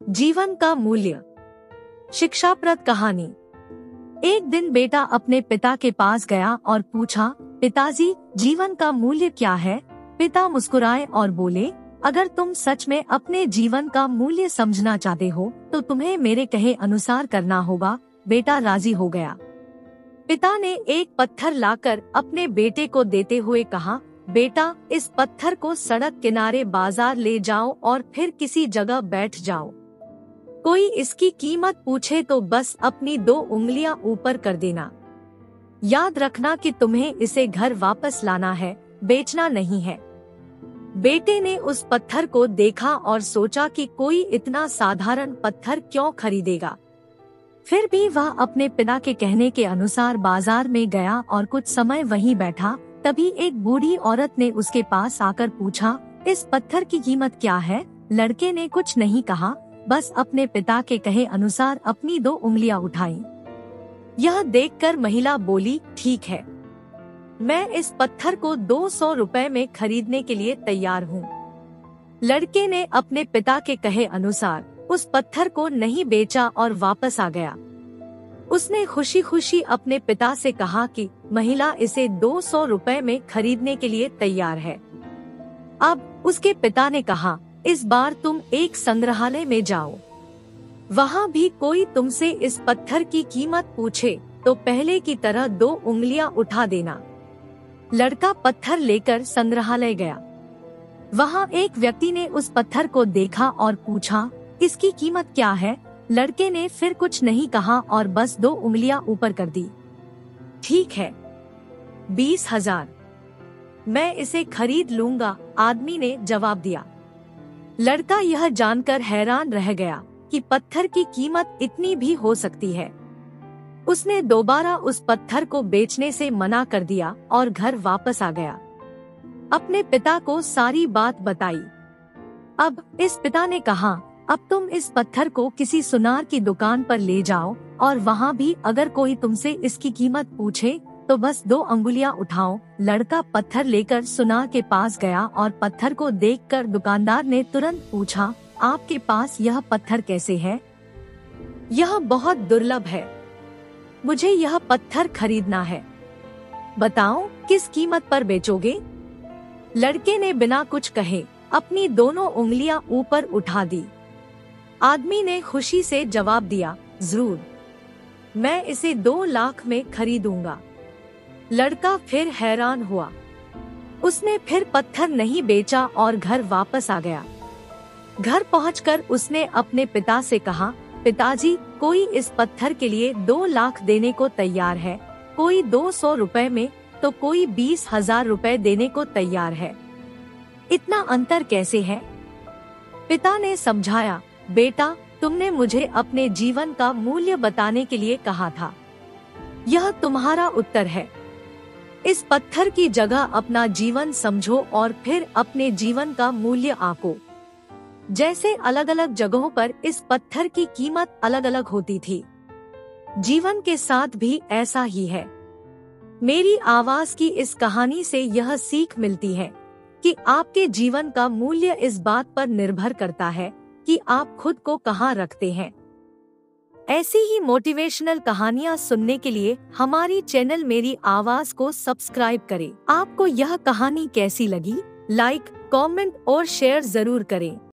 जीवन का मूल्य। शिक्षाप्रद कहानी। एक दिन बेटा अपने पिता के पास गया और पूछा, पिताजी, जीवन का मूल्य क्या है? पिता मुस्कुराए और बोले, अगर तुम सच में अपने जीवन का मूल्य समझना चाहते हो तो तुम्हें मेरे कहे अनुसार करना होगा। बेटा राजी हो गया। पिता ने एक पत्थर लाकर अपने बेटे को देते हुए कहा, बेटा, इस पत्थर को सड़क किनारे बाजार ले जाओ और फिर किसी जगह बैठ जाओ। कोई इसकी कीमत पूछे तो बस अपनी 2 उंगलियां ऊपर कर देना। याद रखना कि तुम्हें इसे घर वापस लाना है, बेचना नहीं है। बेटे ने उस पत्थर को देखा और सोचा कि कोई इतना साधारण पत्थर क्यों खरीदेगा। फिर भी वह अपने पिता के कहने के अनुसार बाजार में गया और कुछ समय वहीं बैठा। तभी एक बूढ़ी औरत ने उसके पास आकर पूछा, इस पत्थर की कीमत क्या है? लड़के ने कुछ नहीं कहा, बस अपने पिता के कहे अनुसार अपनी 2 उंगलियां उठाई। यह देखकर महिला बोली, ठीक है, मैं इस पत्थर को 200 रुपए में खरीदने के लिए तैयार हूँ। लड़के ने अपने पिता के कहे अनुसार उस पत्थर को नहीं बेचा और वापस आ गया। उसने खुशी खुशी अपने पिता से कहा कि महिला इसे 200 रुपए में खरीदने के लिए तैयार है। अब उसके पिता ने कहा, इस बार तुम एक संग्रहालय में जाओ। वहाँ भी कोई तुमसे इस पत्थर की कीमत पूछे तो पहले की तरह 2 उंगलियां उठा देना। लड़का पत्थर लेकर संग्रहालय गया। वहाँ एक व्यक्ति ने उस पत्थर को देखा और पूछा, इसकी कीमत क्या है? लड़के ने फिर कुछ नहीं कहा और बस 2 उंगलियां ऊपर कर दी। ठीक है, 20,000, मैं इसे खरीद लूंगा, आदमी ने जवाब दिया। लड़का यह जानकर हैरान रह गया कि पत्थर की कीमत इतनी भी हो सकती है। उसने दोबारा उस पत्थर को बेचने से मना कर दिया और घर वापस आ गया। अपने पिता को सारी बात बताई। अब इस पिता ने कहा, अब तुम इस पत्थर को किसी सुनार की दुकान पर ले जाओ और वहाँ भी अगर कोई तुमसे इसकी कीमत पूछे तो बस 2 अंगुलियां उठाओ। लड़का पत्थर लेकर सुनार के पास गया और पत्थर को देखकर दुकानदार ने तुरंत पूछा, आपके पास यह पत्थर कैसे है? यह बहुत दुर्लभ है, मुझे यह पत्थर खरीदना है, बताओ किस कीमत पर बेचोगे? लड़के ने बिना कुछ कहे अपनी दोनों उंगलियां ऊपर उठा दी। आदमी ने खुशी से जवाब दिया, जरूर, मैं इसे 2 लाख में खरीदूंगा। लड़का फिर हैरान हुआ। उसने फिर पत्थर नहीं बेचा और घर वापस आ गया। घर पहुंचकर उसने अपने पिता से कहा, पिताजी, कोई इस पत्थर के लिए 2 लाख देने को तैयार है, कोई 200 रुपए में तो कोई 20,000 रुपए देने को तैयार है। इतना अंतर कैसे है? पिता ने समझाया, बेटा, तुमने मुझे अपने जीवन का मूल्य बताने के लिए कहा था। यह तुम्हारा उत्तर है। इस पत्थर की जगह अपना जीवन समझो और फिर अपने जीवन का मूल्य आंको। जैसे अलग अलग जगहों पर इस पत्थर की कीमत अलग अलग होती थी, जीवन के साथ भी ऐसा ही है। मेरी आवाज की इस कहानी से यह सीख मिलती है कि आपके जीवन का मूल्य इस बात पर निर्भर करता है कि आप खुद को कहाँ रखते हैं। ऐसी ही मोटिवेशनल कहानियाँ सुनने के लिए हमारी चैनल मेरी आवाज को सब्सक्राइब करें। आपको यह कहानी कैसी लगी? लाइक, कमेंट और शेयर जरूर करें।